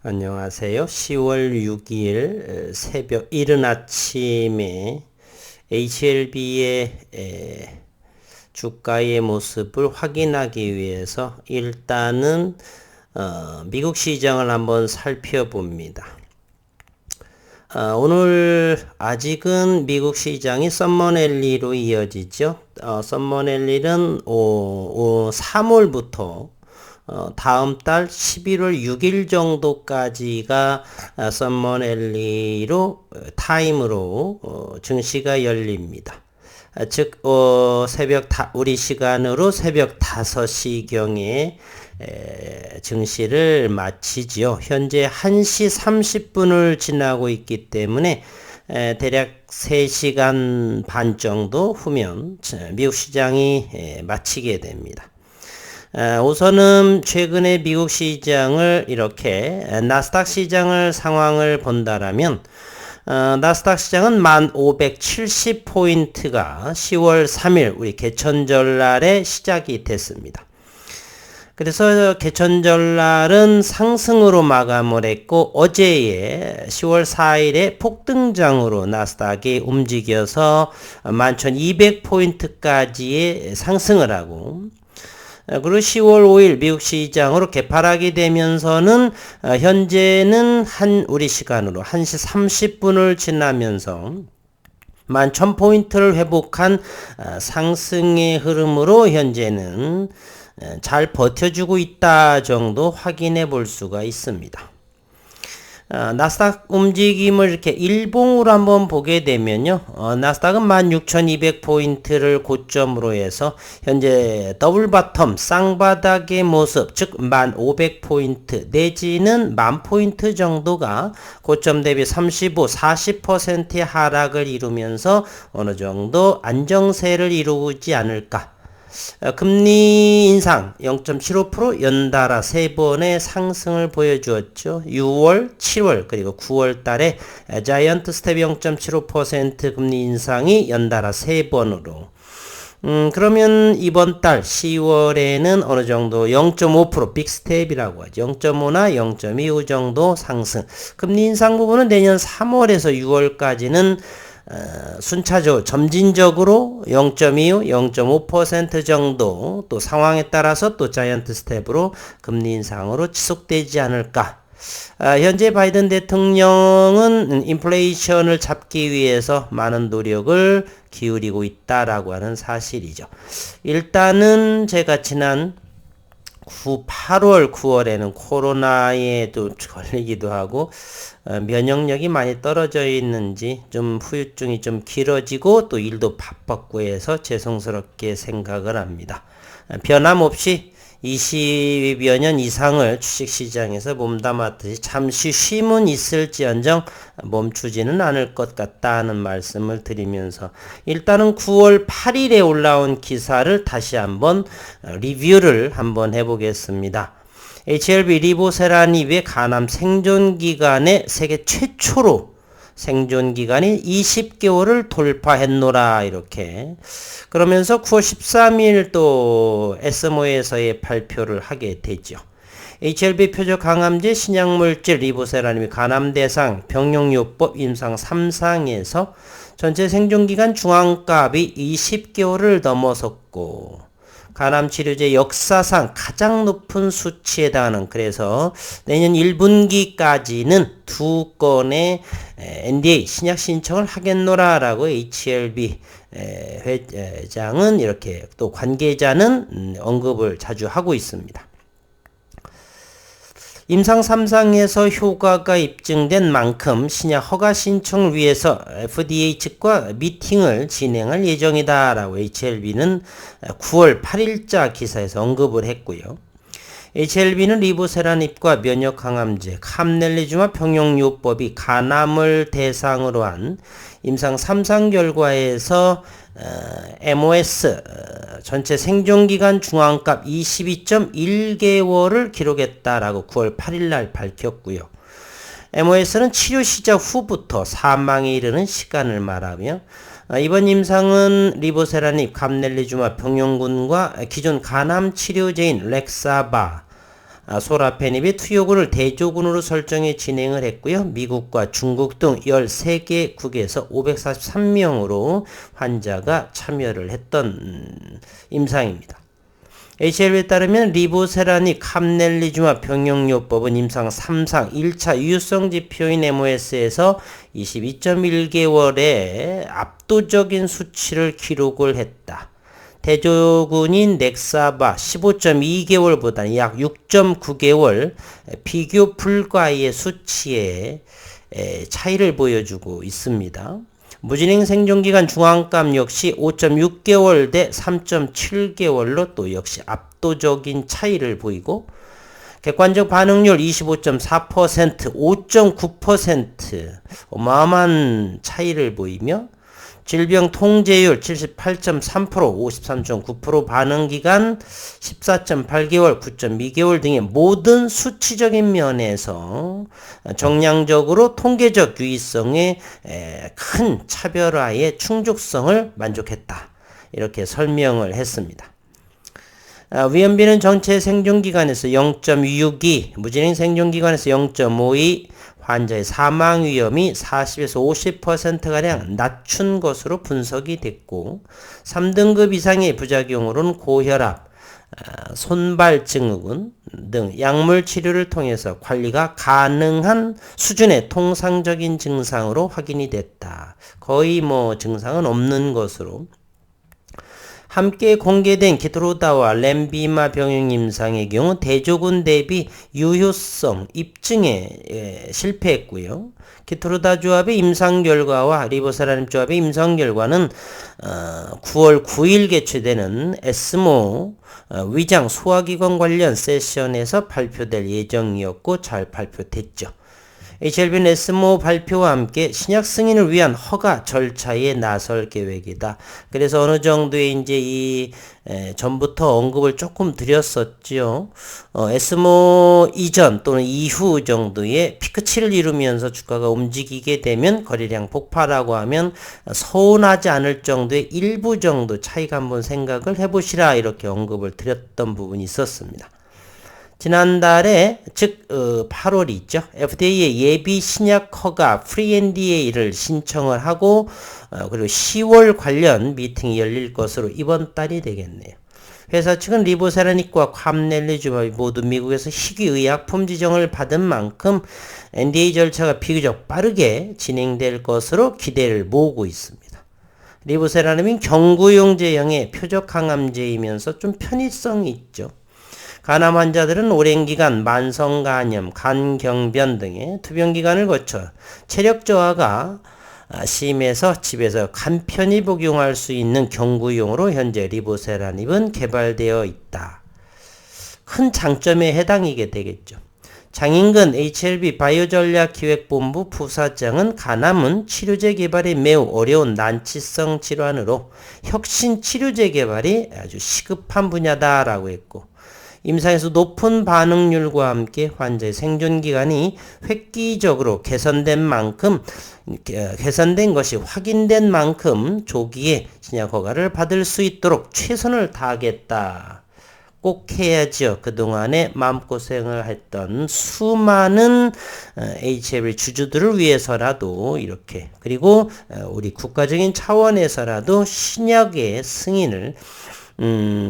안녕하세요. 10월 6일 새벽 이른 아침에 HLB의 주가의 모습을 확인하기 위해서 일단은 미국 시장을 한번 살펴봅니다. 오늘 아직은 미국 시장이 썸머랠리로 이어지죠. 썸머랠리는 3월부터 다음 달 11월 6일 정도까지가 썸머랠리로 타임으로 증시가 열립니다. 즉 우리 시간으로 새벽 5시경에 증시를 마치지요. 현재 1시 30분을 지나고 있기 때문에 대략 3시간 반 정도 후면 미국 시장이 마치게 됩니다. 우선은 최근에 미국 시장을 이렇게 나스닥 시장을 상황을 본다라면 나스닥 시장은 1570포인트가 10월 3일 우리 개천절날에 시작이 됐습니다. 그래서 개천절날은 상승으로 마감을 했고 어제에 10월 4일에 폭등장으로 나스닥이 움직여서 11,200포인트까지의 상승을 하고 그리고 10월 5일 미국 시장으로 개파하게 되면서는 현재는 우리 시간으로 1시 30분을 지나면서 11,000포인트를 회복한 상승의 흐름으로 현재는 잘 버텨주고 있다 정도 확인해 볼 수가 있습니다. 나스닥 움직임을 이렇게 일봉으로 한번 보게 되면요. 나스닥은 16,200포인트를 고점으로 해서 현재 더블 바텀 쌍바닥의 모습, 즉 1,500포인트 내지는 10,000포인트 정도가 고점 대비 35, 40%의 하락을 이루면서 어느 정도 안정세를 이루지 않을까. 금리 인상 0.75% 연달아 3번의 상승을 보여주었죠. 6월, 7월 그리고 9월 달에 자이언트 스텝 0.75% 금리 인상이 연달아 3번으로 그러면 이번 달 10월에는 어느 정도 0.5% 빅스텝이라고 하죠. 0.5나 0.25 정도 상승. 금리 인상 부분은 내년 3월에서 6월까지는 순차적으로 점진적으로 0.25, 0.5% 정도 또 상황에 따라서 또 자이언트 스텝으로 금리 인상으로 지속되지 않을까. 현재 바이든 대통령은 인플레이션을 잡기 위해서 많은 노력을 기울이고 있다라고 하는 사실이죠. 일단은 제가 지난 8월, 9월에는 코로나에도 걸리기도 하고 면역력이 많이 떨어져 있는지 좀 후유증이 좀 길어지고 또 일도 바빴고 해서 죄송스럽게 생각을 합니다. 변함없이 20여 년 이상을 주식시장에서 몸담았듯이 잠시 쉼은 있을지언정 멈추지는 않을 것 같다는 말씀을 드리면서 일단은 9월 8일에 올라온 기사를 다시 한번 리뷰를 한번 해보겠습니다. HLB 리보세라닙의 간암 생존기간에 세계 최초로 생존기간이 20개월을 돌파했노라 이렇게 그러면서 9월 13일 또 SMO에서의 발표를 하게 되죠. HLB 표적 항암제 신약물질 리보세라님이 간암 대상 병용요법 임상 3상에서 전체 생존기간 중앙값이 20개월을 넘어섰고 간암 치료제 역사상 가장 높은 수치에 달하는 그래서 내년 1분기까지는 2건의 NDA 신약 신청을 하겠노라라고 HLB 회장은 이렇게 또 관계자는 언급을 자주 하고 있습니다. 임상 3상에서 효과가 입증된 만큼 신약 허가 신청을 위해서 FDA 측과 미팅을 진행할 예정이다 라고 HLB는 9월 8일자 기사에서 언급을 했고요. HLB는 리보세라닙과 면역항암제 캄넬리주마 병용요법이 간암을 대상으로 한 임상 3상 결과에서 MOS 전체 생존기간 중앙값 22.1개월을 기록했다라고 9월 8일날 밝혔고요. MOS는 치료 시작 후부터 사망에 이르는 시간을 말하며 이번 임상은 리보세라닙, 감넬리주마 병용군과 기존 간암 치료제인 렉사바 소라페닙의 투여군을 대조군으로 설정해 진행을 했고요. 미국과 중국 등 13개국에서 543명으로 환자가 참여를 했던 임상입니다. HLB에 따르면 리보세라닙 캄넬리주마 병용요법은 임상 3상 1차 유효성 지표인 MOS에서 22.1개월의 압도적인 수치를 기록을 했다. 대조군인 넥사바 15.2개월보다는 약 6.9개월 비교 불가의 수치에 차이를 보여주고 있습니다. 무진행 생존기간 중환감 역시 5.6개월 대 3.7개월로 또 역시 압도적인 차이를 보이고 객관적 반응률 25.4%, 5.9% 어마어마한 차이를 보이며 질병 통제율 78.3%, 53.9% 반응기간 14.8개월, 9.2개월 등의 모든 수치적인 면에서 정량적으로 통계적 유의성의 큰 차별화의 충족성을 만족했다. 이렇게 설명을 했습니다. 위험비는 전체 생존기간에서 0.62, 무진행 생존기간에서 0.52, 환자의 사망 위험이 40에서 50%가량 낮춘 것으로 분석이 됐고 3등급 이상의 부작용으로는 고혈압, 손발 증후군 등 약물 치료를 통해서 관리가 가능한 수준의 통상적인 증상으로 확인이 됐다. 거의 증상은 없는 것으로 함께 공개된 키트로다와 렘비마 병용 임상의 경우 대조군 대비 유효성 입증에 실패했고요. 키트로다 조합의 임상 결과와 리보세라닙 조합의 임상 결과는 9월 9일 개최되는 에스모 위장 소화기관 관련 세션에서 발표될 예정이었고 잘 발표됐죠. HLB는 에스모 발표와 함께 신약 승인을 위한 허가 절차에 나설 계획이다. 그래서 어느 정도의 이제 전부터 언급을 조금 드렸었죠. 에스모 이전 또는 이후 정도의 피크치를 이루면서 주가가 움직이게 되면 거래량 폭발하고 하면 서운하지 않을 정도의 일부 정도 차이가 한번 생각을 해보시라 이렇게 언급을 드렸던 부분이 있었습니다. 지난달에 즉 8월이 있죠. FDA의 예비 신약 허가 프리-NDA를 신청을 하고 그리고 10월 관련 미팅이 열릴 것으로 이번 달이 되겠네요. 회사 측은 리보세라닙과 캄넬리주마비 모두 미국에서 희귀의약품 지정을 받은 만큼 NDA 절차가 비교적 빠르게 진행될 것으로 기대를 모으고 있습니다. 리보세라닙은 경구용 제형의 표적 항암제이면서 좀 편의성이 있죠. 간암 환자들은 오랜 기간 만성 간염, 간경변 등의 투병 기간을 거쳐 체력 저하가 심해서 집에서 간편히 복용할 수 있는 경구용으로 현재 리보세라닙은 개발되어 있다. 큰 장점에 해당이게 되겠죠. 장인근 HLB 바이오전략기획본부 부사장은 간암은 치료제 개발이 매우 어려운 난치성 질환으로 혁신 치료제 개발이 아주 시급한 분야다라고 했고 임상에서 높은 반응률과 함께 환자의 생존기간이 획기적으로 개선된 것이 확인된 만큼 조기에 신약 허가를 받을 수 있도록 최선을 다하겠다. 꼭 해야죠. 그동안에 마음고생을 했던 수많은 HLB 주주들을 위해서라도 이렇게 그리고 우리 국가적인 차원에서라도 신약의 승인을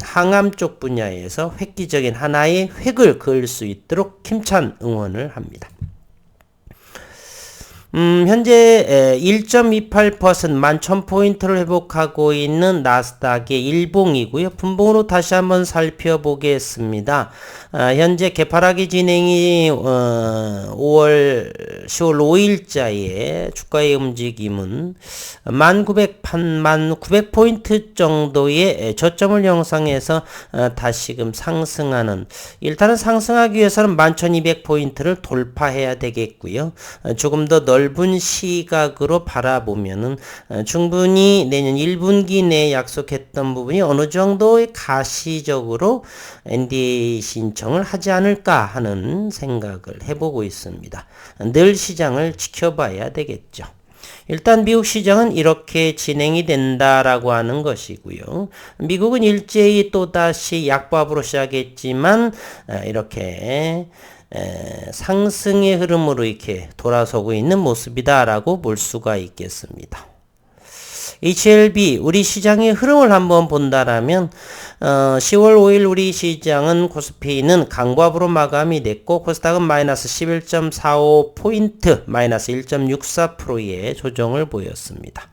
항암 쪽 분야에서 획기적인 하나의 획을 그을 수 있도록 힘찬 응원을 합니다. 현재 1.28% 11,000포인트를 회복하고 있는 나스닥의 일봉이고요. 분봉으로 다시 한번 살펴보겠습니다. 현재 개파락이 진행이 10월 5일자에 주가의 움직임은 1900포인트 정도의 저점을 형성해서 다시금 상승하는 일단은 상승하기 위해서는 11,200포인트를 돌파해야 되겠고요. 조금 더 넓은 시각으로 바라보면은 충분히 내년 1분기 내에 약속했던 부분이 어느 정도의 가시적으로 NDA 신청을 하지 않을까 하는 생각을 해보고 있습니다. 늘 시장을 지켜봐야 되겠죠. 일단 미국 시장은 이렇게 진행이 된다라고 하는 것이고요. 미국은 일제히 또다시 약밥으로 시작했지만 이렇게 상승의 흐름으로 이렇게 돌아서고 있는 모습이다라고 볼 수가 있겠습니다. HLB 우리 시장의 흐름을 한번 본다라면 10월 5일 우리 시장은 코스피는 강보합으로 마감이 됐고 코스닥은 마이너스 11.45포인트 마이너스 1.64%의 조정을 보였습니다.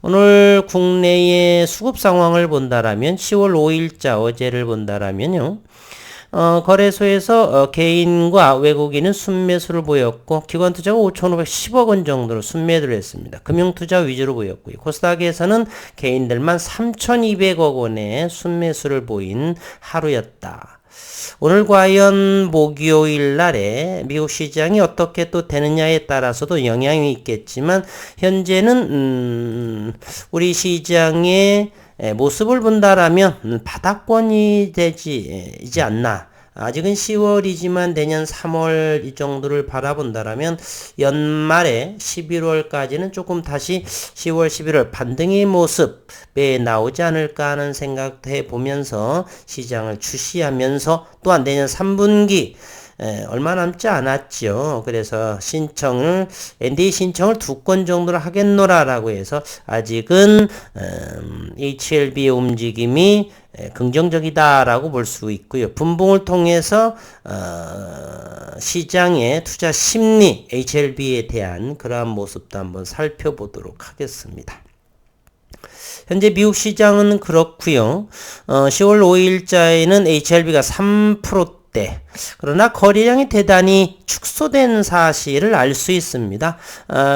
오늘 국내의 수급 상황을 본다라면 10월 5일자 어제를 본다라면요. 거래소에서 개인과 외국인은 순매수를 보였고 기관투자가 5,510억 원 정도로 순매도를 했습니다. 금융투자 위주로 보였고요. 코스닥에서는 개인들만 3,200억 원의 순매수를 보인 하루였다. 오늘 과연 목요일 날에 미국 시장이 어떻게 또 되느냐에 따라서도 영향이 있겠지만 현재는 우리 시장의 모습을 본다라면 바닥권이 되지 않나. 아직은 10월이지만 내년 3월 이 정도를 바라본다라면 연말에 11월까지는 조금 다시 10월, 11월 반등의 모습에 나오지 않을까 하는 생각도 해보면서 시장을 주시하면서 또한 내년 3분기 얼마 남지 않았죠. 그래서 NDA 신청을 2건 정도를 하겠노라라고 해서 아직은 HLB의 움직임이 긍정적이다라고 볼 수 있고요. 분봉을 통해서 시장의 투자 심리 HLB에 대한 그러한 모습도 한번 살펴보도록 하겠습니다. 현재 미국 시장은 그렇고요. 10월 5일자에는 HLB가 3%대 그러나 거래량이 대단히 축소된 사실을 알 수 있습니다.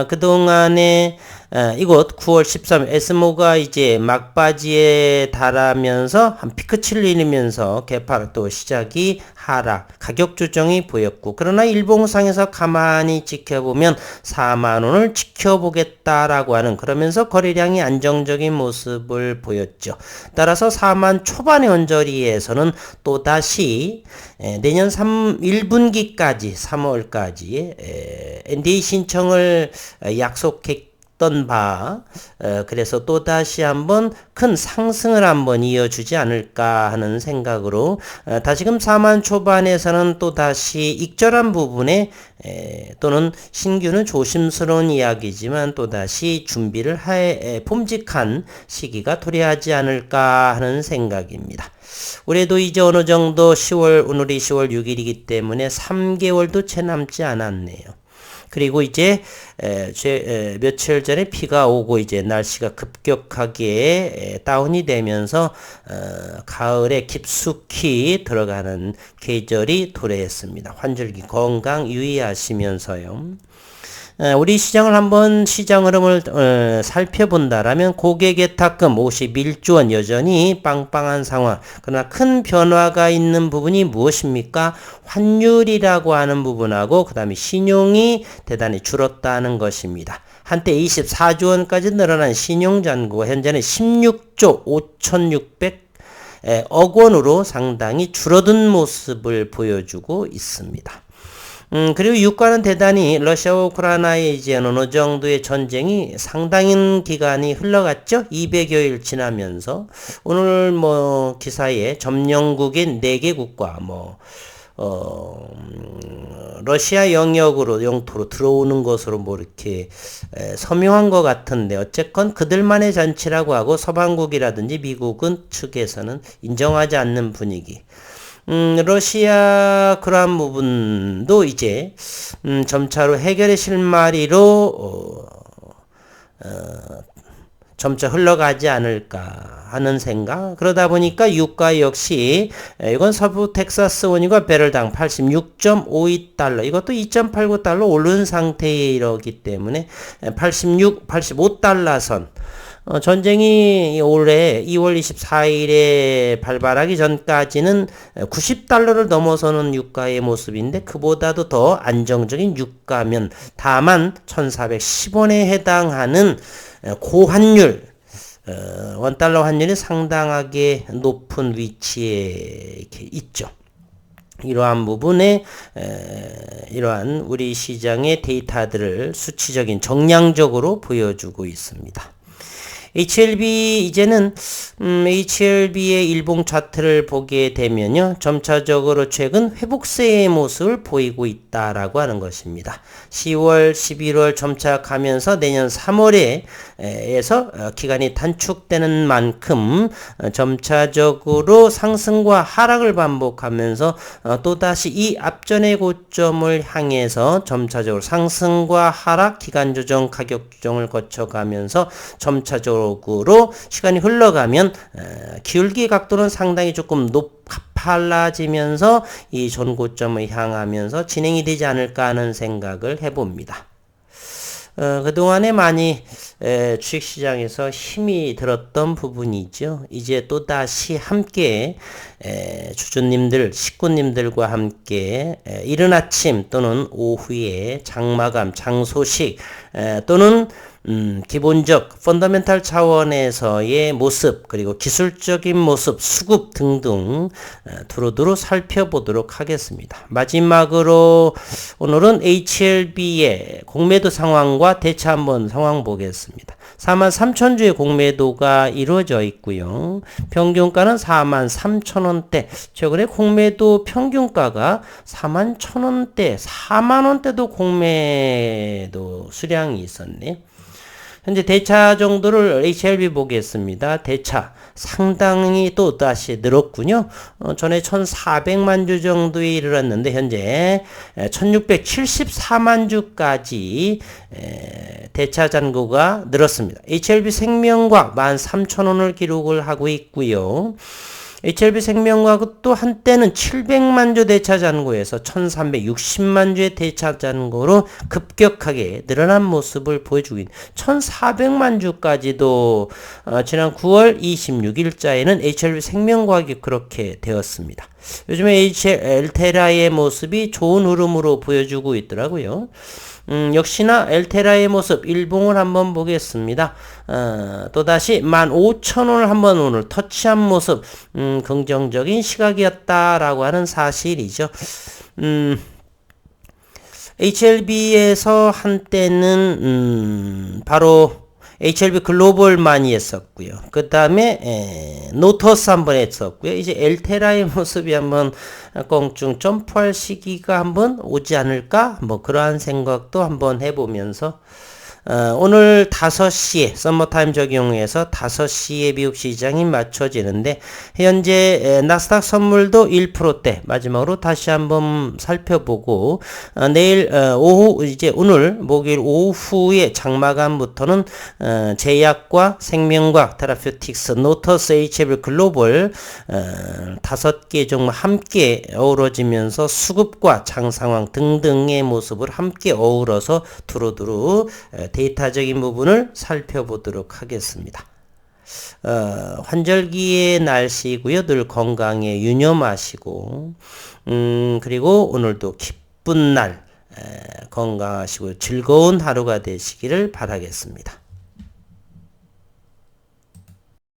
그동안에 이곳 9월 13일 에스모가 이제 막바지에 달하면서 한 피크치를 이루면서 개파락 또 시작이 하락, 가격 조정이 보였고 그러나 일봉상에서 가만히 지켜보면 4만원을 지켜보겠다라고 하는 그러면서 거래량이 안정적인 모습을 보였죠. 따라서 4만 초반의 언저리에서는 또다시 내년 1분기까지 3월까지 NDA 신청을 약속했던 바 그래서 또다시 한번 큰 상승을 한번 이어주지 않을까 하는 생각으로 다시금 4만 초반에서는 또다시 익절한 부분에 또는 신규는 조심스러운 이야기지만 또다시 준비를 봄직한 시기가 도래하지 않을까 하는 생각입니다. 올해도 이제 어느 정도 오늘이 10월 6일이기 때문에 3개월도 채 남지 않았네요. 그리고 이제 며칠 전에 비가 오고 이제 날씨가 급격하게 다운이 되면서 가을에 깊숙이 들어가는 계절이 도래했습니다. 환절기 건강 유의하시면서요. 우리 시장을 한번 시장 흐름을 살펴본다라면 고객의 탁금 51조 원 여전히 빵빵한 상황. 그러나 큰 변화가 있는 부분이 무엇입니까? 환율이라고 하는 부분하고 그 다음에 신용이 대단히 줄었다는 것입니다. 한때 24조 원까지 늘어난 신용잔고가 현재는 16조 5,600억 원으로 상당히 줄어든 모습을 보여주고 있습니다. 그리고 유가는 대단히 러시아와 우크라이나의 이제 어느 정도의 전쟁이 상당한 기간이 흘러갔죠. 200여일 지나면서 오늘 기사에 점령국인 4개국과 러시아 영토로 들어오는 것으로 이렇게 서명한 것 같은데 어쨌건 그들만의 잔치라고 하고 서방국이라든지 미국은 측에서는 인정하지 않는 분위기. 러시아 그러한 부분도 이제 점차로 해결의 실마리로 점차 흘러가지 않을까 하는 생각. 그러다 보니까 유가 역시 이건 서부 텍사스 원유가 배럴당 86.52달러 이것도 2.89달러 오른 상태에 이르기 때문에 85달러 선. 전쟁이 올해 2월 24일에 발발하기 전까지는 90달러를 넘어서는 유가의 모습인데 그보다도 더 안정적인 유가면 다만 1410원에 해당하는 고환율 원달러 환율이 상당하게 높은 위치에 이렇게 있죠. 이러한 부분에 이러한 우리 시장의 데이터들을 수치적인 정량적으로 보여주고 있습니다. HLB 이제는 HLB의 일봉 차트를 보게 되면요, 점차적으로 최근 회복세의 모습을 보이고 있다라고 하는 것입니다. 10월, 11월 점차 가면서 내년 3월에서 기간이 단축되는 만큼 점차적으로 상승과 하락을 반복하면서 또다시 이 앞전의 고점을 향해서 점차적으로 상승과 하락, 기간 조정, 가격 조정을 거쳐가면서 점차적으로 시간이 흘러가면 기울기 각도는 상당히 조금 가팔라지면서 이 전고점을 향하면서 진행이 되지 않을까 하는 생각을 해봅니다. 그동안에 많이 주식시장에서 힘이 들었던 부분이죠. 이제 또다시 함께 주주님들, 식구님들과 함께 이른 아침 또는 오후에 장마감, 장소식 또는 기본적 펀더멘탈 차원에서의 모습, 그리고 기술적인 모습, 수급 등등 두루두루 살펴보도록 하겠습니다. 마지막으로 오늘은 HLB의 공매도 상황과 대차 한번 상황 보겠습니다. 43,000주의 공매도가 이루어져 있고요. 평균가는 43,000원대. 최근에 공매도 평균가가 41,000원대, 4만원대도 공매도 수량이 있었네. 현재 대차 정도를 HLB 보겠습니다. 대차 상당히 또 다시 늘었군요. 전에 1,400만 주 정도에 이르렀는데 현재 1,674만 주까지 대차 잔고가 늘었습니다. HLB 생명과학 13,000원을 기록을 하고 있고요. HLB 생명과학도 한때는 700만 주 대차 잔고에서 1360만 주의 대차 잔고로 급격하게 늘어난 모습을 보여주고 있는 1400만 주까지도 지난 9월 26일자에는 HLB 생명과학이 그렇게 되었습니다. 요즘에 엘테라의 모습이 좋은 흐름으로 보여주고 있더라고요. 역시나 엘테라의 모습 일봉을 한번 보겠습니다. 또다시 15,000원을 한번 오늘 터치한 모습 긍정적인 시각이었다라고 하는 사실이죠. HLB에서 한때는 바로 HLB 글로벌 많이 했었고요. 그 다음에 노터스 한번 했었고요. 이제 엘테라의 모습이 한번 껑충 점프할 시기가 한번 오지 않을까? 뭐 그러한 생각도 한번 해보면서 오늘 5시에 썸머타임 적용해서 5시에 미국 시장이 맞춰지는데 현재 나스닥 선물도 1%대 마지막으로 다시 한번 살펴보고 내일 오후 이제 오늘 목요일 오후에 장마감부터는 제약과 생명과학, 테라퓨틱스, 노터스, HLB 글로벌 5개 종목 함께 어우러지면서 수급과 장상황 등등의 모습을 함께 어우러서 두루두루 데이터적인 부분을 살펴보도록 하겠습니다. 환절기의 날씨고요. 늘 건강에 유념하시고 그리고 오늘도 기쁜 날 건강하시고 즐거운 하루가 되시기를 바라겠습니다.